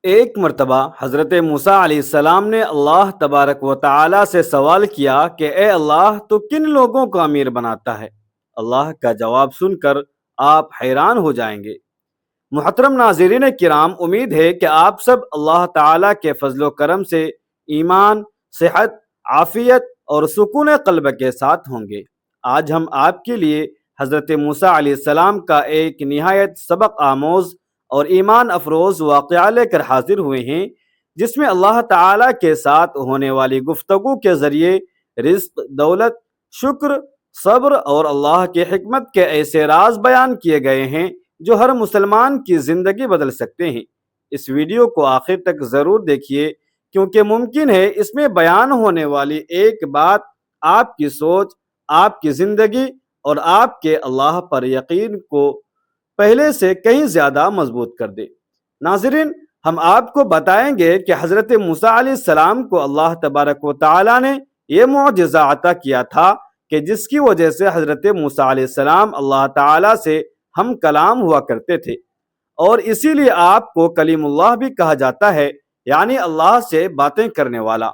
ایک مرتبہ حضرت موسیٰ علیہ السلام نے اللہ تبارک و تعالی سے سوال کیا کہ اے اللہ تو کن لوگوں کو امیر بناتا ہے؟ اللہ کا جواب سن کر آپ حیران ہو جائیں گے۔ محترم ناظرین کرام، امید ہے کہ آپ سب اللہ تعالی کے فضل و کرم سے ایمان، صحت، عافیت اور سکون قلب کے ساتھ ہوں گے۔ آج ہم آپ کے لیے حضرت موسیٰ علیہ السلام کا ایک نہایت سبق آموز اور ایمان افروز واقعہ لے کر حاضر ہوئے ہیں، جس میں اللہ تعالی کے ساتھ ہونے والی گفتگو کے ذریعے رزق، دولت، شکر، صبر اور اللہ کی حکمت کے ایسے راز بیان کیے گئے ہیں جو ہر مسلمان کی زندگی بدل سکتے ہیں۔ اس ویڈیو کو آخر تک ضرور دیکھیے، کیونکہ ممکن ہے اس میں بیان ہونے والی ایک بات آپ کی سوچ، آپ کی زندگی اور آپ کے اللہ پر یقین کو پہلے سے کہیں زیادہ مضبوط کر دے۔ ناظرین، ہم آپ کو بتائیں گے کہ حضرت موسیٰ علیہ السلام کو اللہ تبارک و تعالی نے یہ معجزہ عطا کیا تھا کہ جس کی وجہ سے حضرت موسیٰ علیہ السلام اللہ تعالی سے ہم کلام ہوا کرتے تھے، اور اسی لیے آپ کو کلیم اللہ بھی کہا جاتا ہے، یعنی اللہ سے باتیں کرنے والا،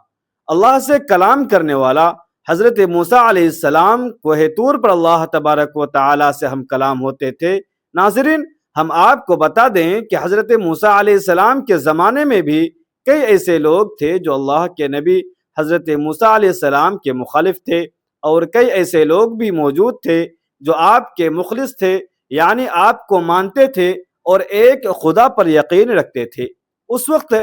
اللہ سے کلام کرنے والا۔ حضرت موسیٰ علیہ السلام کوہ طور پر اللہ تبارک و تعالی سے ہم کلام ہوتے تھے۔ ناظرین، ہم آپ کو بتا دیں کہ حضرت موسیٰ علیہ السلام کے زمانے میں بھی کئی ایسے لوگ تھے جو اللہ کے نبی حضرت موسیٰ علیہ السلام کے مخالف تھے، اور کئی ایسے لوگ بھی موجود تھے جو آپ کے مخلص تھے، یعنی آپ کو مانتے تھے اور ایک خدا پر یقین رکھتے تھے۔ اس وقت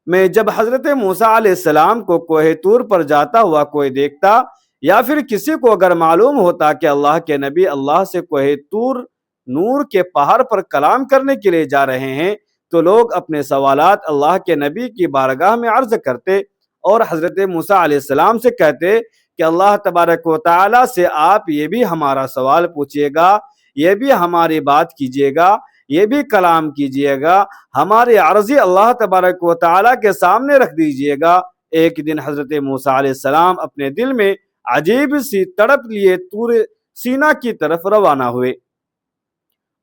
میں جب حضرت موسیٰ علیہ السلام کو کوہ طور پر جاتا ہوا کوئی دیکھتا، یا پھر کسی کو اگر معلوم ہوتا کہ اللہ کے نبی اللہ سے کوہ طور نور کے پہاڑ پر کلام کرنے کے لیے جا رہے ہیں، تو لوگ اپنے سوالات اللہ کے نبی کی بارگاہ میں عرض کرتے اور حضرت موسیٰ علیہ السلام سے کہتے کہ اللہ تبارک و تعالی سے آپ یہ بھی ہمارا سوال پوچھیے گا، یہ بھی ہماری بات کیجیے گا، یہ بھی کلام کیجیے گا، ہماری عرضی اللہ تبارک و تعالی کے سامنے رکھ دیجیے گا۔ ایک دن حضرت موسیٰ علیہ السلام اپنے دل میں عجیب سی تڑپ لیے طور سینا کی طرف روانہ ہوئے۔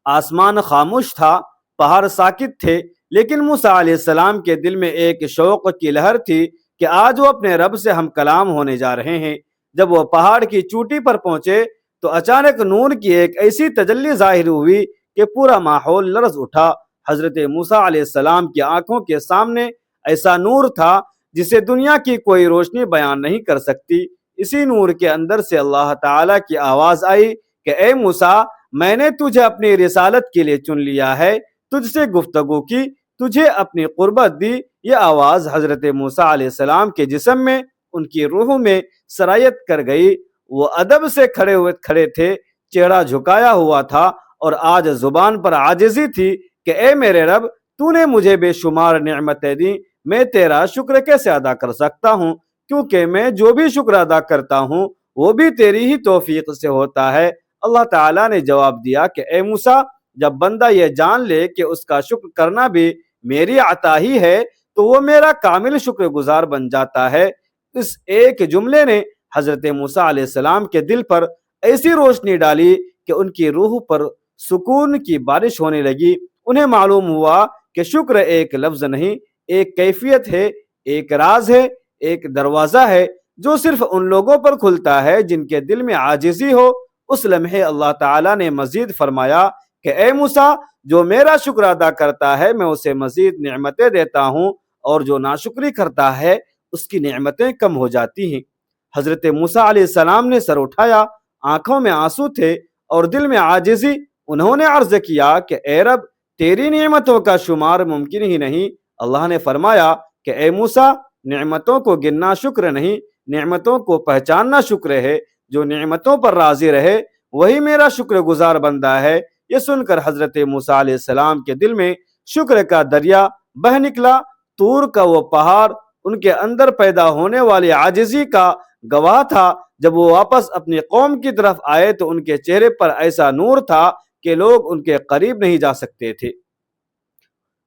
آسمان خاموش تھا، پہاڑ ساکت تھے، لیکن موسیٰ علیہ السلام کے دل میں ایک شوق کی لہر تھی کہ آج وہ اپنے رب سے ہم کلام ہونے جا رہے ہیں۔ جب وہ پہاڑ کی چوٹی پر پہنچے تو اچانک نور کی ایک ایسی تجلی ظاہر ہوئی کہ پورا ماحول لرز اٹھا۔ حضرت موسیٰ علیہ السلام کی آنکھوں کے سامنے ایسا نور تھا جسے دنیا کی کوئی روشنی بیان نہیں کر سکتی۔ اسی نور کے اندر سے اللہ تعالیٰ کی آواز آئی کہ اے موسیٰ، میں نے تجھے اپنی رسالت کے لیے چن لیا ہے، تجھ سے گفتگو کی، تجھے اپنی قربت دی۔ یہ آواز حضرت موسیٰ علیہ السلام کے جسم میں، ان کی روح میں سرایت کر گئی۔ وہ ادب سے کھڑے تھے، چہرہ جھکایا ہوا تھا، اور آج زبان پر عاجزی تھی کہ اے میرے رب، تو نے مجھے بے شمار نعمتیں دی، میں تیرا شکر کیسے ادا کر سکتا ہوں، کیونکہ میں جو بھی شکر ادا کرتا ہوں وہ بھی تیری ہی توفیق سے ہوتا ہے۔ اللہ تعالیٰ نے جواب دیا کہ اے موسیٰ، جب بندہ یہ جان لے کہ اس کا شکر کرنا بھی میری عطا ہی ہے تو وہ میرا کامل شکر گزار بن جاتا ہے۔ اس ایک جملے نے حضرت موسیٰ علیہ السلام کے دل پر ایسی روشنی ڈالی کہ ان کی روح پر سکون کی بارش ہونے لگی۔ انہیں معلوم ہوا کہ شکر ایک لفظ نہیں، ایک کیفیت ہے، ایک راز ہے، ایک دروازہ ہے جو صرف ان لوگوں پر کھلتا ہے جن کے دل میں عاجزی ہو۔ اس لمحے اللہ تعالیٰ نے مزید فرمایا کہ اے موسیٰ، جو میرا شکر ادا کرتا ہے میں اسے مزید نعمتیں دیتا ہوں، اور جو ناشکری کرتا ہے اس کی نعمتیں کم ہو جاتی ہیں۔ حضرت موسیٰ علیہ السلام نے سر اٹھایا، آنکھوں میں آنسو تھے اور دل میں عاجزی۔ انہوں نے عرض کیا کہ اے رب، تیری نعمتوں کا شمار ممکن ہی نہیں۔ اللہ نے فرمایا کہ اے موسیٰ، نعمتوں کو گننا شکر نہیں، نعمتوں کو پہچاننا شکر ہے۔ جو نعمتوں پر راضی رہے وہی میرا شکر گزار بندہ ہے۔ یہ سن کر حضرت موسیٰ علیہ السلام کے دل میں شکر کا دریا بہہ نکلا۔ طور کا وہ پہاڑ ان کے اندر پیدا ہونے والی عاجزی کا گواہ تھا۔ جب وہ واپس اپنی قوم کی طرف آئے تو ان کے چہرے پر ایسا نور تھا کہ لوگ ان کے قریب نہیں جا سکتے تھے۔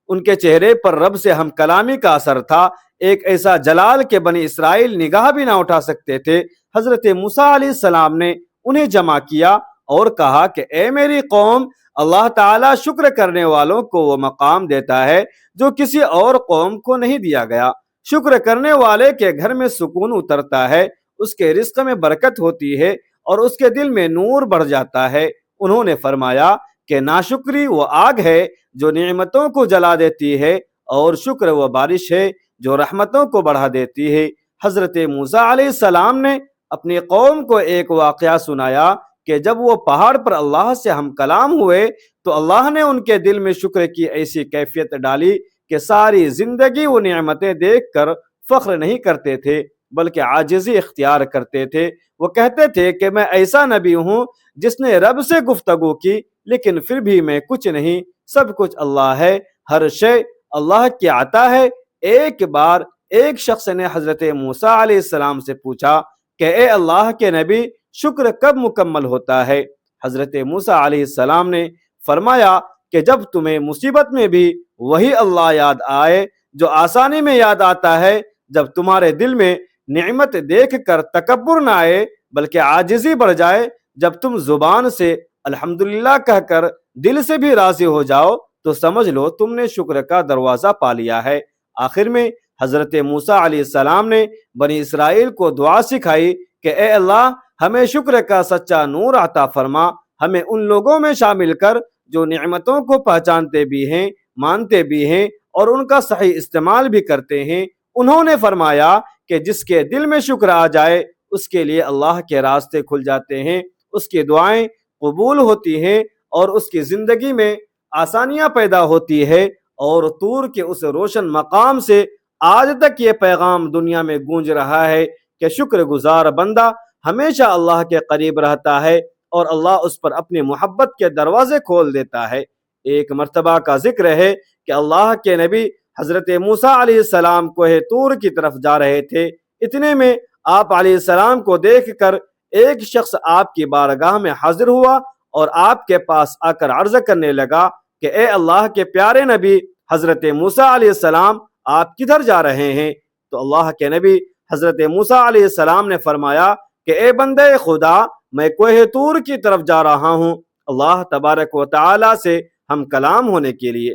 ان کے چہرے پر رب سے ہم کلامی کا اثر تھا، ایک ایسا جلال کہ بنی اسرائیل نگاہ بھی نہ اٹھا سکتے تھے۔ حضرت موسیٰ علیہ السلام نے انہیں جمع کیا اور کہا کہ اے میری قوم، اللہ تعالیٰ شکر کرنے والوں کو وہ مقام دیتا ہے جو کسی اور قوم کو نہیں دیا گیا۔ شکر کرنے والے کے گھر میں سکون اترتا ہے، اس کے رزق میں برکت ہوتی ہے اور اس کے دل میں نور بڑھ جاتا ہے۔ انہوں نے فرمایا کہ ناشکری وہ آگ ہے جو نعمتوں کو جلا دیتی ہے، اور شکر وہ بارش ہے جو رحمتوں کو بڑھا دیتی ہے۔ حضرت موسیٰ علیہ السلام نے اپنی قوم کو ایک واقعہ سنایا کہ جب وہ پہاڑ پر اللہ سے ہم کلام ہوئے تو اللہ نے ان کے دل میں شکر کی ایسی کیفیت ڈالی کہ ساری زندگی وہ نعمتیں دیکھ کر فخر نہیں کرتے تھے بلکہ عاجزی اختیار کرتے تھے۔ وہ کہتے تھے کہ میں ایسا نبی ہوں جس نے رب سے گفتگو کی، لیکن پھر بھی میں کچھ نہیں، سب کچھ اللہ ہے، ہر شے اللہ کی عطا ہے۔ ایک بار ایک شخص نے حضرت موسیٰ علیہ السلام سے پوچھا کہ اے اللہ کے نبی، شکر کب مکمل ہوتا ہے؟ حضرت موسیٰ علیہ السلام نے فرمایا کہ جب تمہیں مصیبت میں بھی وہی اللہ یاد آئے جو آسانی میں یاد آتا ہے، جب تمہارے دل میں نعمت دیکھ کر تکبر نہ آئے بلکہ عاجزی بڑھ جائے، جب تم زبان سے الحمدللہ کہہ کر دل سے بھی راضی ہو جاؤ تو سمجھ لو تم نے شکر کا دروازہ پا لیا ہے۔ آخر میں حضرت موسیٰ علیہ السلام نے بنی اسرائیل کو دعا سکھائی کہ اے اللہ، ہمیں شکر کا سچا نور عطا فرما، ہمیں ان لوگوں میں شامل کر جو نعمتوں کو پہچانتے بھی ہیں، مانتے بھی ہیں اور ان کا صحیح استعمال بھی کرتے ہیں۔ انہوں نے فرمایا کہ جس کے دل میں شکر آ جائے اس کے لیے اللہ کے راستے کھل جاتے ہیں، اس کی دعائیں قبول ہوتی ہیں اور اس کی زندگی میں آسانیاں پیدا ہوتی ہے۔ اور طور کے اس روشن مقام سے آج تک یہ پیغام دنیا میں گونج رہا ہے کہ شکر گزار بندہ ہمیشہ اللہ کے قریب رہتا ہے اور اللہ اس پر اپنی محبت کے دروازے کھول دیتا ہے۔ ایک مرتبہ کا ذکر ہے کہ اللہ کے نبی حضرت موسیٰ علیہ السلام کوہ طور کی طرف جا رہے تھے، اتنے میں آپ علیہ السلام کو دیکھ کر ایک شخص آپ کی بارگاہ میں حاضر ہوا اور آپ کے پاس آ کر عرض کرنے لگا کہ اے اللہ کے پیارے نبی حضرت موسیٰ علیہ السلام، آپ کدھر جا رہے ہیں؟ تو اللہ کے نبی حضرت موسیٰ علیہ السلام نے فرمایا کہ اے بندے خدا، میں کوہ طور کی طرف جا رہا ہوں اللہ تبارک و تعالی سے ہم کلام ہونے کے لیے۔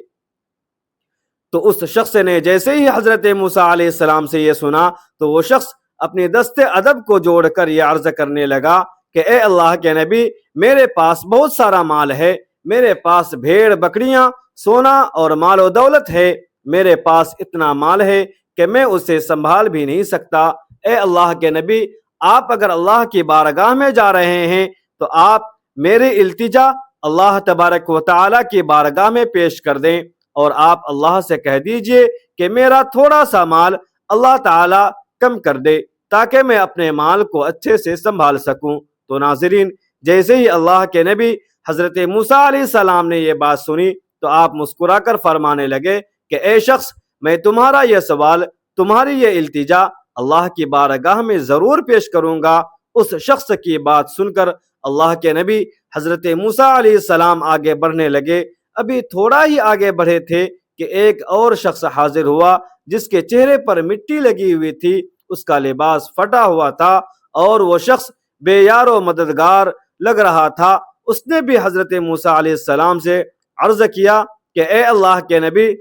تو اس شخص نے جیسے ہی حضرت موسیٰ علیہ السلام سے یہ سنا تو وہ شخص اپنے دست ادب کو جوڑ کر یہ عرض کرنے لگا کہ اے اللہ کے نبی، میرے پاس بہت سارا مال ہے، میرے پاس بھیڑ بکریاں، سونا اور مال و دولت ہے، میرے پاس اتنا مال ہے کہ میں اسے سنبھال بھی نہیں سکتا۔ اے اللہ کے نبی، آپ اگر اللہ کی بارگاہ میں جا رہے ہیں تو آپ میری التجا اللہ تبارک و تعالی کی بارگاہ میں پیش کر دیں اور آپ اللہ سے کہہ دیجئے کہ میرا تھوڑا سا مال اللہ تعالی کم کر دے تاکہ میں اپنے مال کو اچھے سے سنبھال سکوں۔ تو ناظرین، جیسے ہی اللہ کے نبی حضرت موسیٰ علیہ السلام نے یہ بات سنی تو آپ مسکرا کر فرمانے لگے کہ اے شخص، میں تمہارا یہ سوال، تمہاری یہ التجا اللہ کی بارگاہ میں ضرور پیش کروں گا۔ اس شخص کی بات سن کر اللہ کے نبی حضرت موسیٰ علیہ السلام آگے بڑھنے لگے۔ ابھی تھوڑا ہی آگے بڑھے تھے کہ ایک اور شخص حاضر ہوا جس کے چہرے پر مٹی لگی ہوئی تھی، اس کا لباس پھٹا ہوا تھا اور وہ شخص بے یار و مددگار لگ رہا تھا۔ اس نے بھی حضرت موسیٰ علیہ السلام سے عرض کیا کہ اے اللہ کے نبی،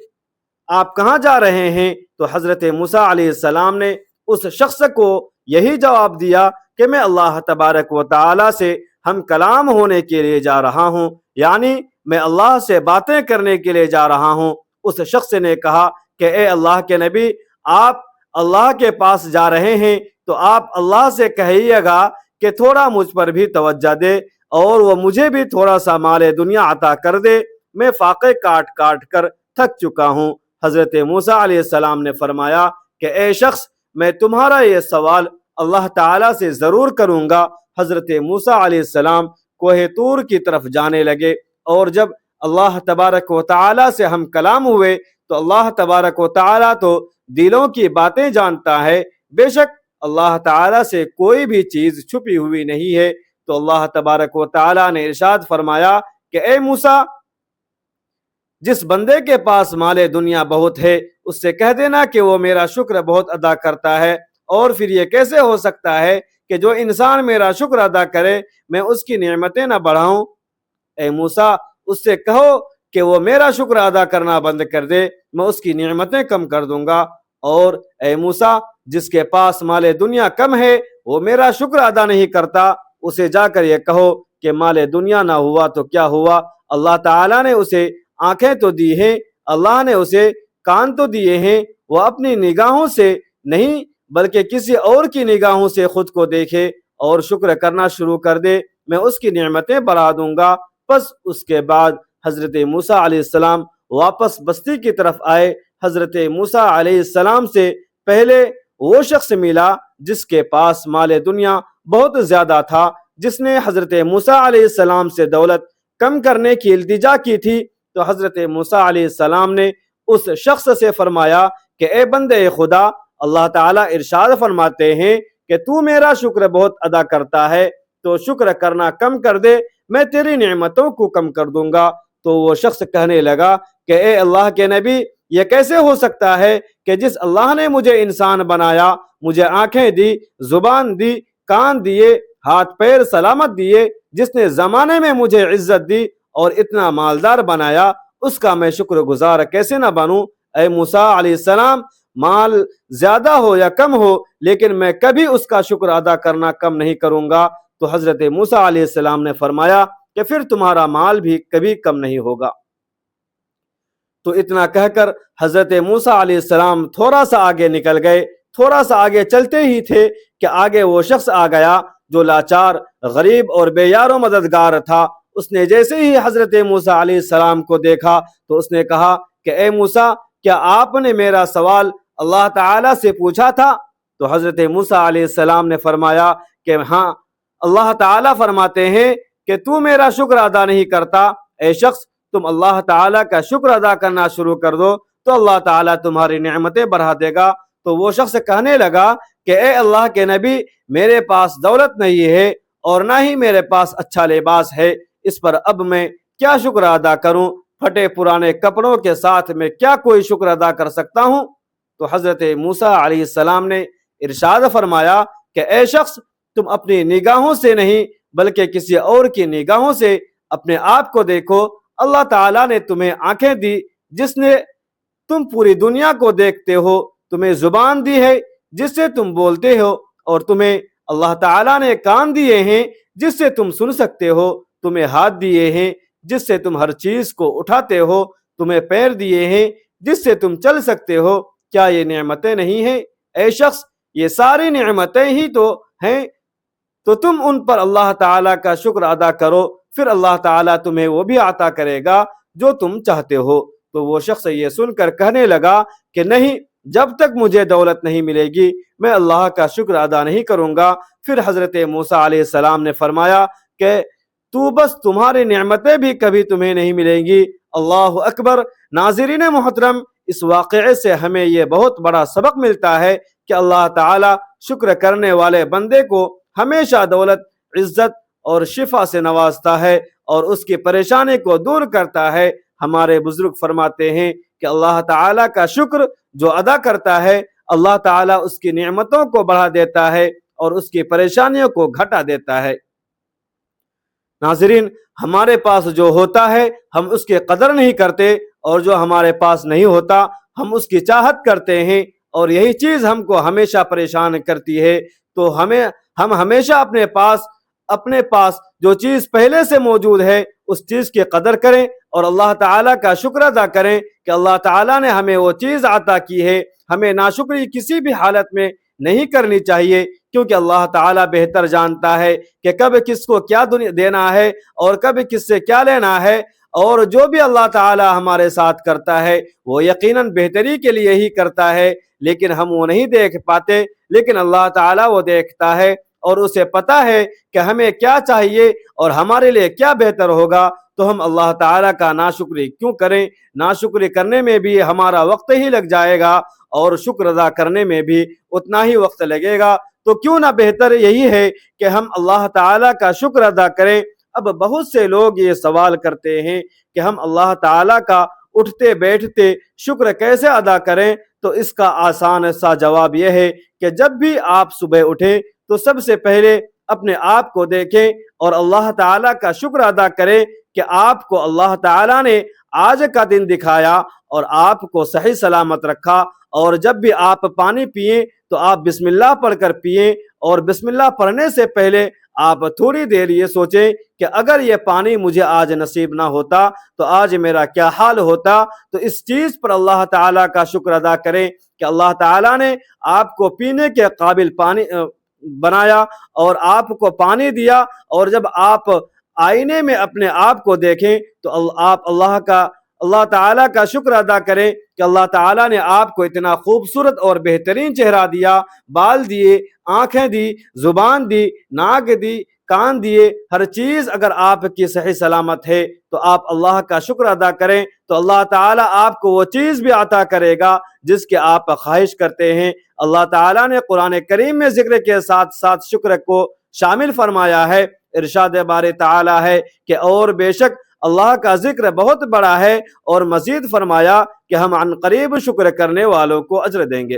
آپ کہاں جا رہے ہیں؟ تو حضرت موسیٰ علیہ السلام نے اس شخص کو یہی جواب دیا کہ میں اللہ تبارک و تعالی سے ہم کلام ہونے کے لیے جا رہا ہوں، یعنی میں اللہ سے باتیں کرنے کے لیے جا رہا ہوں۔ اس شخص نے کہا کہ اے اللہ کے نبی، آپ اللہ کے پاس جا رہے ہیں تو آپ اللہ سے کہیے گا کہ تھوڑا مجھ پر بھی توجہ دے اور وہ مجھے بھی تھوڑا سا مال دنیا عطا کر دے، میں فاقے کاٹ کاٹ کر تھک چکا ہوں۔ حضرت موسیٰ علیہ السلام نے فرمایا کہ اے شخص، میں تمہارا یہ سوال اللہ تعالیٰ سے ضرور کروں گا۔ حضرت موسیٰ علیہ السلام کوہ طور کی طرف جانے لگے اور جب اللہ تبارک و تعالیٰ سے ہم کلام ہوئے تو اللہ تبارک و تعالیٰ تو دلوں کی باتیں جانتا ہے، بے شک اللہ تعالیٰ سے کوئی بھی چیز چھپی ہوئی نہیں ہے۔ تو اللہ تبارک و تعالیٰ نے ارشاد فرمایا کہ اے موسیٰ، جس بندے کے پاس مال دنیا بہت ہے اس سے کہہ دینا کہ وہ میرا شکر بہت ادا کرتا ہے، اور پھر یہ کیسے ہو سکتا ہے کہ جو انسان میرا شکر ادا کرے میں اس کی نعمتیں نہ بڑھاؤں۔ اے موسیٰ، اس سے کہو کہ وہ میرا شکر ادا کرنا بند کر دے، میں اس کی نعمتیں کم کر دوں گا۔ اور اے موسیٰ، جس کے پاس مال دنیا کم ہے وہ میرا شکر ادا نہیں کرتا، اسے جا کر یہ کہو کہ مال دنیا نہ ہوا تو کیا ہوا، اللہ تعالیٰ نے اسے آنکھیں تو دی ہیں، اللہ نے اسے کان تو دیے ہیں، وہ اپنی نگاہوں سے نہیں بلکہ کسی اور کی نگاہوں سے خود کو دیکھے اور شکر کرنا شروع کر دے، میں اس کی نعمتیں بڑھا دوں گا۔ پس اس کے بعد حضرت موسیٰ علیہ السلام واپس بستی کی طرف آئے۔ حضرت موسیٰ علیہ السلام سے پہلے وہ شخص ملا جس کے پاس مال دنیا بہت زیادہ تھا، جس نے حضرت موسیٰ علیہ السلام سے دولت کم کرنے کی التجا کی تھی۔ تو حضرت موسیٰ علیہ السلام نے اس شخص سے فرمایا کہ اے بندے خدا، اللہ تعالیٰ ارشاد فرماتے ہیں کہ تو میرا شکر بہت ادا کرتا ہے، تو شکر کرنا کم کر دے، میں تیری نعمتوں کو کم کر دوں گا۔ تو وہ شخص کہنے لگا کہ اے اللہ کے نبی، یہ کیسے ہو سکتا ہے کہ جس اللہ نے مجھے انسان بنایا، مجھے آنکھیں دی، زبان دی، کان دیے، ہاتھ پیر سلامت دیے، جس نے زمانے میں مجھے عزت دی اور اتنا مالدار بنایا، اس کا میں شکر گزار کیسے نہ بنوں؟ اے موسیٰ علیہ السلام، مال زیادہ ہو یا کم ہو لیکن میں کبھی اس کا شکر ادا کرنا کم نہیں کروں گا۔ تو حضرت موسیٰ علیہ السلام نے فرمایا کہ پھر تمہارا مال بھی کبھی کم نہیں ہوگا۔ تو اتنا کہہ کر حضرت موسیٰ علیہ السلام تھوڑا سا آگے نکل گئے۔ تھوڑا سا آگے چلتے ہی تھے کہ آگے وہ شخص آ گیا جو لاچار، غریب اور بے یار و مددگار تھا۔ اس نے جیسے ہی حضرت موسیٰ علیہ السلام کو دیکھا تو اس نے کہا کہ اے موسیٰ، کیا آپ نے میرا سوال اللہ تعالیٰ سے پوچھا تھا؟ تو حضرت موسیٰ علیہ السلام نے فرمایا کہ ہاں، اللہ تعالیٰ فرماتے ہیں کہ تو میرا شکر ادا نہیں کرتا۔ اے شخص، تم اللہ تعالیٰ کا شکر ادا کرنا شروع کر دو تو اللہ تعالیٰ تمہاری نعمتیں بڑھا دے گا۔ تو وہ شخص کہنے لگا کہ اے اللہ کے نبی، میرے پاس دولت نہیں ہے اور نہ ہی میرے پاس اچھا لباس ہے، اس پر اب میں کیا شکر ادا کروں؟ پھٹے پرانے کپڑوں کے ساتھ میں کیا کوئی شکر ادا کر سکتا ہوں؟ تو حضرت موسیٰ علیہ السلام نے ارشاد فرمایا کہ اے شخص، تم اپنی نگاہوں سے نہیں بلکہ کسی اور کی نگاہوں سے اپنے آپ کو دیکھو۔ اللہ تعالیٰ نے تمہیں آنکھیں دی جس نے تم پوری دنیا کو دیکھتے ہو، تمہیں زبان دی ہے جس سے تم بولتے ہو، اور تمہیں اللہ تعالیٰ نے کان دیے ہیں جس سے تم سن سکتے ہو، تمہیں ہاتھ دیے ہیں جس سے تم ہر چیز کو اٹھاتے ہو، تمہیں پیر دیے ہیں جس سے تم چل سکتے ہو۔ کیا یہ نعمتیں نہیں ہیں؟ اے شخص، یہ ساری نعمتیں ہی تو ہیں، تو تم ان پر اللہ تعالیٰ کا شکر ادا کرو، پھر اللہ تعالیٰ تمہیں وہ بھی عطا کرے گا جو تم چاہتے ہو۔ تو وہ شخص یہ سن کر کہنے لگا کہ نہیں، جب تک مجھے دولت نہیں ملے گی میں اللہ کا شکر ادا نہیں کروں گا۔ پھر حضرت موسیٰ علیہ السلام نے فرمایا کہ تو بس تمہاری نعمتیں بھی کبھی تمہیں نہیں ملیں گی۔ اللہ اکبر۔ ناظرین محترم، اس واقعے سے ہمیں یہ بہت بڑا سبق ملتا ہے کہ اللہ تعالیٰ شکر کرنے والے بندے کو ہمیشہ دولت، عزت اور شفا سے نوازتا ہے اور اس کی پریشانی کو دور کرتا ہے۔ ہمارے بزرگ فرماتے ہیں کہ اللہ تعالیٰ کا شکر جو ادا کرتا ہے، اللہ تعالیٰ اس کی نعمتوں کو بڑھا دیتا ہے اور اس کی پریشانیوں کو گھٹا دیتا ہے۔ ناظرین، ہمارے پاس جو ہوتا ہے ہم اس کی قدر نہیں کرتے، اور جو ہمارے پاس نہیں ہوتا ہم اس کی چاہت کرتے ہیں، اور یہی چیز ہم کو ہمیشہ پریشان کرتی ہے۔ تو ہم ہمیشہ اپنے پاس جو چیز پہلے سے موجود ہے اس چیز کی قدر کریں اور اللہ تعالیٰ کا شکر ادا کریں کہ اللہ تعالیٰ نے ہمیں وہ چیز عطا کی ہے۔ ہمیں ناشکری کسی بھی حالت میں نہیں کرنی چاہیے، کیونکہ اللہ تعالیٰ بہتر جانتا ہے کہ کب کس کو کیا دینا ہے اور کب کس سے کیا لینا ہے، اور جو بھی اللہ تعالیٰ ہمارے ساتھ کرتا ہے وہ یقیناً بہتری کے لیے ہی کرتا ہے، لیکن ہم وہ نہیں دیکھ پاتے، لیکن اللہ تعالیٰ وہ دیکھتا ہے اور اسے پتا ہے کہ ہمیں کیا چاہیے اور ہمارے لیے کیا بہتر ہوگا۔ تو ہم اللہ تعالیٰ کا ناشکری کیوں کریں؟ ناشکری کرنے میں بھی ہمارا وقت ہی لگ جائے گا اور شکر ادا کرنے میں بھی اتنا ہی وقت لگے گا، تو کیوں نہ بہتر یہی ہے کہ ہم اللہ تعالیٰ کا شکر ادا کریں۔ اب بہت سے لوگ یہ سوال کرتے ہیں کہ ہم اللہ تعالیٰ کا اٹھتے بیٹھتے شکر کیسے ادا کریں؟ تو اس کا آسان سا جواب یہ ہے کہ جب بھی آپ صبح اٹھیں تو سب سے پہلے اپنے آپ کو دیکھیں اور اللہ تعالیٰ کا شکر ادا کریں کہ آپ کو اللہ تعالیٰ نے آج کا دن دکھایا اور آپ کو صحیح سلامت رکھا، اور جب بھی آپ پانی پئیں تو آپ بسم اللہ پڑھ کر پئیں، اور بسم اللہ پڑھنے سے پہلے آپ تھوڑی دیر یہ سوچیں کہ اگر یہ پانی مجھے آج نصیب نہ ہوتا تو آج میرا کیا حال ہوتا۔ تو اس چیز پر اللہ تعالیٰ کا شکر ادا کریں کہ اللہ تعالیٰ نے آپ کو پینے کے قابل پانی بنایا اور آپ کو پانی دیا، اور جب آپ آئینے میں اپنے آپ کو دیکھیں تو آپ اللہ تعالیٰ کا شکر ادا کریں کہ اللہ تعالیٰ نے آپ کو اتنا خوبصورت اور بہترین چہرہ دیا، بال دیے، آنکھیں دی، زبان دی، ناک دی، کان دیے، ہر چیز اگر آپ کی صحیح سلامت ہے تو آپ اللہ کا شکر ادا کریں تو اللہ تعالیٰ آپ کو وہ چیز بھی عطا کرے گا جس کی آپ خواہش کرتے ہیں۔ اللہ تعالیٰ نے قرآن کریم میں ذکر کے ساتھ ساتھ شکر کو شامل فرمایا ہے۔ ارشاد باری تعالیٰ ہے کہ اور بے شک اللہ کا ذکر بہت بڑا ہے، اور مزید فرمایا کہ ہم عن قریب شکر کرنے والوں کو اجر دیں گے۔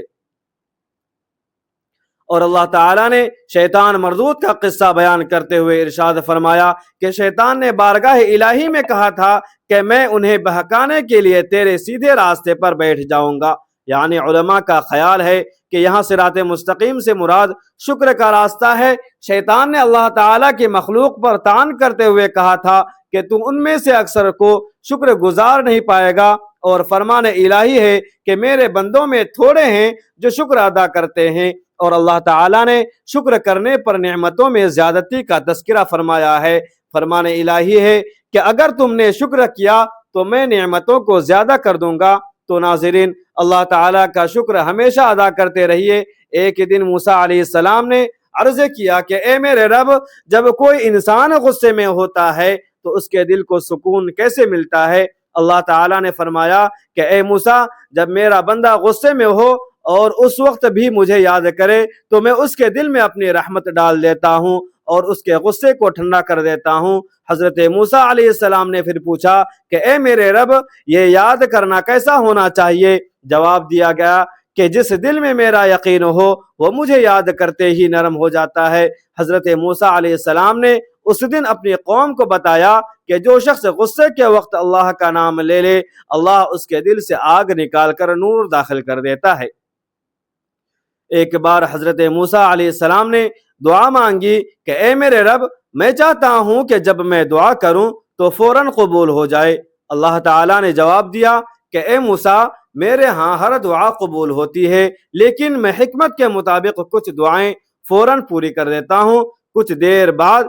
اور اللہ تعالیٰ نے شیطان مردود کا قصہ بیان کرتے ہوئے ارشاد فرمایا کہ شیطان نے بارگاہ الہی میں کہا تھا کہ میں انہیں بہکانے کے لیے تیرے سیدھے راستے پر بیٹھ جاؤں گا۔ یعنی علماء کا خیال ہے کہ یہاں صراط مستقیم سے مراد شکر کا راستہ ہے۔ شیطان نے اللہ تعالیٰ کی مخلوق پر طعن کرتے ہوئے کہا تھا کہ تم ان میں سے اکثر کو شکر گزار نہیں پائے گا، اور فرمان الہی ہے کہ میرے بندوں میں تھوڑے ہیں جو شکر ادا کرتے ہیں۔ اور اللہ تعالیٰ نے شکر کرنے پر نعمتوں میں زیادتی کا تذکرہ فرمایا ہے۔ فرمان الہی ہے کہ اگر تم نے شکر کیا تو میں نعمتوں کو زیادہ کر دوں گا۔ تو ناظرین، اللہ تعالیٰ کا شکر ہمیشہ ادا کرتے رہیے۔ ایک دن موسیٰ علیہ السلام نے عرض کیا کہ اے میرے رب، جب کوئی انسان غصے میں ہوتا ہے تو اس کے دل کو سکون کیسے ملتا ہے؟ اللہ تعالیٰ نے فرمایا کہ اے موسیٰ، جب میرا بندہ غصے میں ہو اور اس وقت بھی مجھے یاد کرے تو میں اس کے دل میں اپنی رحمت ڈال دیتا ہوں اور اس کے غصے کو ٹھنڈا کر دیتا ہوں۔ حضرت موسیٰ علیہ السلام نے پھر پوچھا کہ اے میرے رب، یہ یاد کرنا کیسا ہونا چاہیے؟ جواب دیا گیا کہ جس دل میں میرا یقین ہو وہ مجھے یاد کرتے ہی نرم ہو جاتا ہے۔ حضرت موسیٰ علیہ السلام نے اس دن اپنی قوم کو بتایا کہ جو شخص غصے کے وقت اللہ کا نام لے لے، اللہ اس کے دل سے آگ نکال کر نور داخل کر دیتا ہے۔ ایک بار حضرت موسیٰ علیہ السلام نے دعا مانگی کہ اے میرے رب، میں چاہتا ہوں کہ جب میں دعا کروں تو فوراً قبول ہو جائے۔ اللہ تعالیٰ نے جواب دیا کہ اے موسیٰ، میرے ہاں ہر دعا قبول ہوتی ہے، لیکن میں حکمت کے مطابق کچھ دعائیں فوراً پوری کر دیتا ہوں، کچھ دیر بعد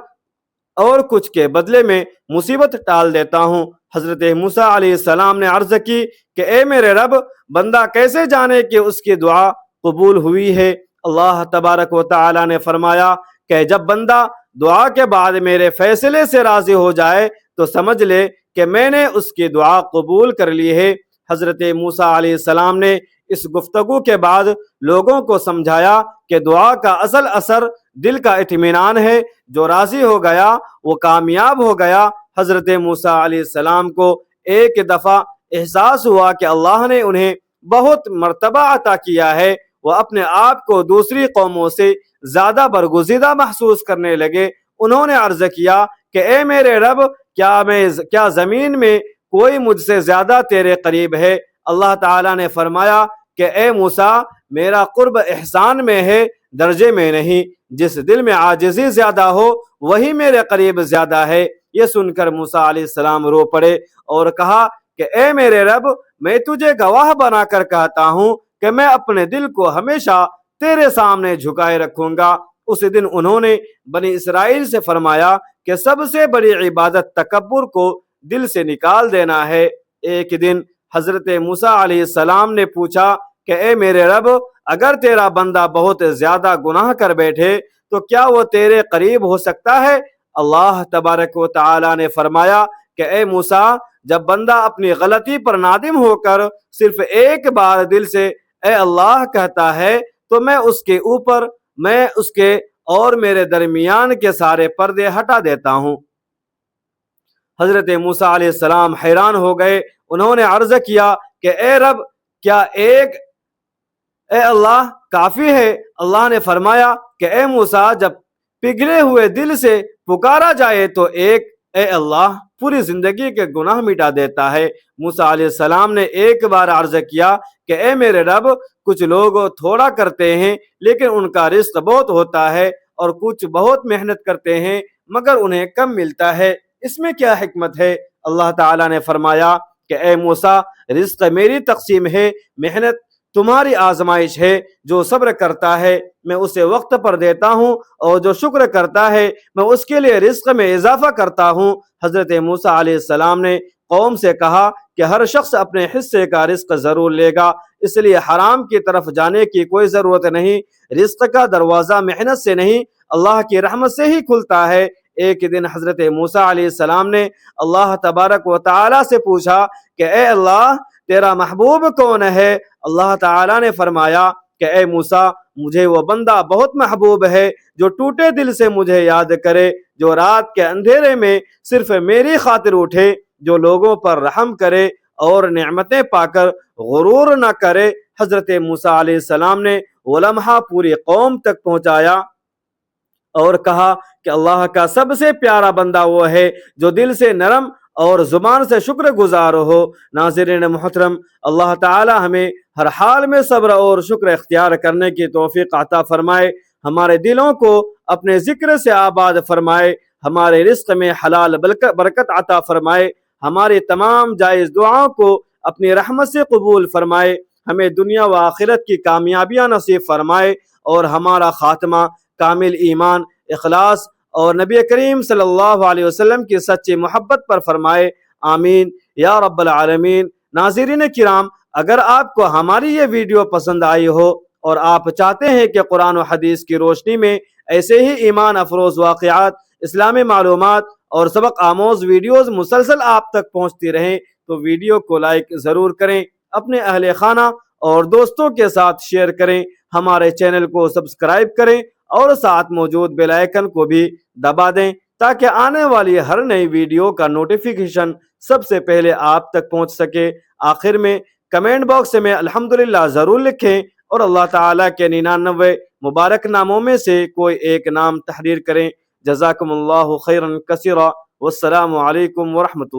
اور کچھ کے بدلے میں مصیبت ٹال دیتا ہوں۔ حضرت موسیٰ علیہ السلام نے عرض کی کہ اے میرے رب، بندہ کیسے جانے کہ اس کی دعا قبول ہوئی ہے؟ اللہ تبارک و تعالی نے فرمایا کہ جب بندہ دعا کے بعد میرے فیصلے سے راضی ہو جائے تو سمجھ لے کہ میں نے اس کی دعا قبول کر لی ہے۔ حضرت موسیٰ علیہ السلام نے اس گفتگو کے بعد لوگوں کو سمجھایا کہ دعا کا اصل اثر دل کا اطمینان ہے، جو راضی ہو گیا وہ کامیاب ہو گیا۔ حضرت موسیٰ علیہ السلام کو ایک دفعہ احساس ہوا کہ اللہ نے انہیں بہت مرتبہ عطا کیا ہے۔ وہ اپنے آپ کو دوسری قوموں سے زیادہ برگزیدہ محسوس کرنے لگے۔ انہوں نے عرض کیا کہ اے میرے رب، کیا زمین میں کوئی مجھ سے زیادہ تیرے قریب ہے؟ اللہ تعالیٰ نے فرمایا کہ اے موسیٰ، میرا قرب احسان میں ہے، درجے میں نہیں۔ جس دل میں عاجزی زیادہ ہو وہی میرے قریب زیادہ ہے۔ یہ سن کر موسیٰ علیہ السلام رو پڑے اور کہا کہ اے میرے رب، میں تجھے گواہ بنا کر کہتا ہوں کہ میں اپنے دل کو ہمیشہ تیرے سامنے جھکائے رکھوں گا۔ اس دن انہوں نے بنی اسرائیل سے فرمایا کہ سب سے بڑی عبادت تکبر کو دل سے نکال دینا ہے۔ ایک دن حضرت موسیٰ علیہ السلام نے پوچھا کہ اے میرے رب، اگر تیرا بندہ بہت زیادہ گناہ کر بیٹھے تو کیا وہ تیرے قریب ہو سکتا ہے؟ اللہ تبارک و تعالی نے فرمایا کہ اے موسیٰ، جب بندہ اپنی غلطی پر نادم ہو کر صرف ایک بار دل سے اے اللہ کہتا ہے تو میں اس کے اور میرے درمیان کے سارے پردے ہٹا دیتا ہوں۔ حضرت موسیٰ علیہ السلام حیران ہو گئے۔ انہوں نے عرض کیا کہ اے رب، کیا اے اللہ کافی ہے؟ اللہ نے فرمایا کہ اے موسیٰ، جب پگھلے ہوئے دل سے پکارا جائے تو ایک اے اللہ پوری زندگی کے گناہ مٹا دیتا ہے۔ موسیٰ علیہ السلام نے ایک بار عرض کیا کہ اے میرے رب، کچھ لوگ تھوڑا کرتے ہیں لیکن ان کا رزق بہت ہوتا ہے، اور کچھ بہت محنت کرتے ہیں مگر انہیں کم ملتا ہے، اس میں کیا حکمت ہے؟ اللہ تعالیٰ نے فرمایا کہ اے موسیٰ، رزق میری تقسیم ہے، محنت تمہاری آزمائش ہے۔ جو صبر کرتا ہے میں اسے وقت پر دیتا ہوں، اور جو شکر کرتا ہے میں اس کے لیے رزق میں اضافہ کرتا ہوں۔ حضرت موسیٰ علیہ السلام نے قوم سے کہا کہ ہر شخص اپنے حصے کا رزق ضرور لے گا، اس لیے حرام کی طرف جانے کی کوئی ضرورت نہیں۔ رزق کا دروازہ محنت سے نہیں، اللہ کی رحمت سے ہی کھلتا ہے۔ ایک دن حضرت موسیٰ علیہ السلام نے اللہ تبارک و تعالیٰ سے پوچھا کہ اے اللہ، تیرا محبوب کون ہے؟ اللہ تعالیٰ نے فرمایا کہ اے موسیٰ، مجھے وہ بندہ بہت محبوب ہے جو ٹوٹے دل سے مجھے یاد کرے، جو رات کے اندھیرے میں صرف میری خاطر اٹھے، جو لوگوں پر رحم کرے اور نعمتیں پا کر غرور نہ کرے۔ حضرت موسیٰ علیہ السلام نے وہ لمحہ پوری قوم تک پہنچایا اور کہا کہ اللہ کا سب سے پیارا بندہ وہ ہے جو دل سے نرم اور زبان سے شکر گزار ہو۔ ناظرین محترم، اللہ تعالی ہمیں ہر حال میں صبر اور شکر اختیار کرنے کی توفیق عطا فرمائے، ہمارے دلوں کو اپنے ذکر سے آباد فرمائے، ہمارے رزق میں حلال برکت عطا فرمائے، ہماری تمام جائز دعاؤں کو اپنی رحمت سے قبول فرمائے، ہمیں دنیا و آخرت کی کامیابیاں نصیب فرمائے، اور ہمارا خاتمہ کامل ایمان، اخلاص اور نبی کریم صلی اللہ علیہ وسلم کی سچی محبت پر فرمائے، آمین یا رب العالمین۔ ناظرین کرام، اگر آپ کو ہماری یہ ویڈیو پسند آئی ہو اور آپ چاہتے ہیں کہ قرآن و حدیث کی روشنی میں ایسے ہی ایمان افروز واقعات، اسلامی معلومات اور سبق آموز ویڈیوز مسلسل آپ تک پہنچتی رہیں تو ویڈیو کو لائک ضرور کریں، اپنے اہل خانہ اور دوستوں کے ساتھ شیئر کریں، ہمارے چینل کو سبسکرائب کریں اور ساتھ موجود بیل آئیکن کو بھی دبا دیں تاکہ آنے والی ہر نئی ویڈیو کا نوٹیفیکیشن سب سے پہلے آپ تک پہنچ سکے۔ آخر میں کمنٹ باکس میں الحمدللہ ضرور لکھیں اور اللہ تعالیٰ کے 99 مبارک ناموں میں سے کوئی ایک نام تحریر کریں۔ جزاکم اللہ خیرا کثیرا، والسلام علیکم ورحمۃ اللہ۔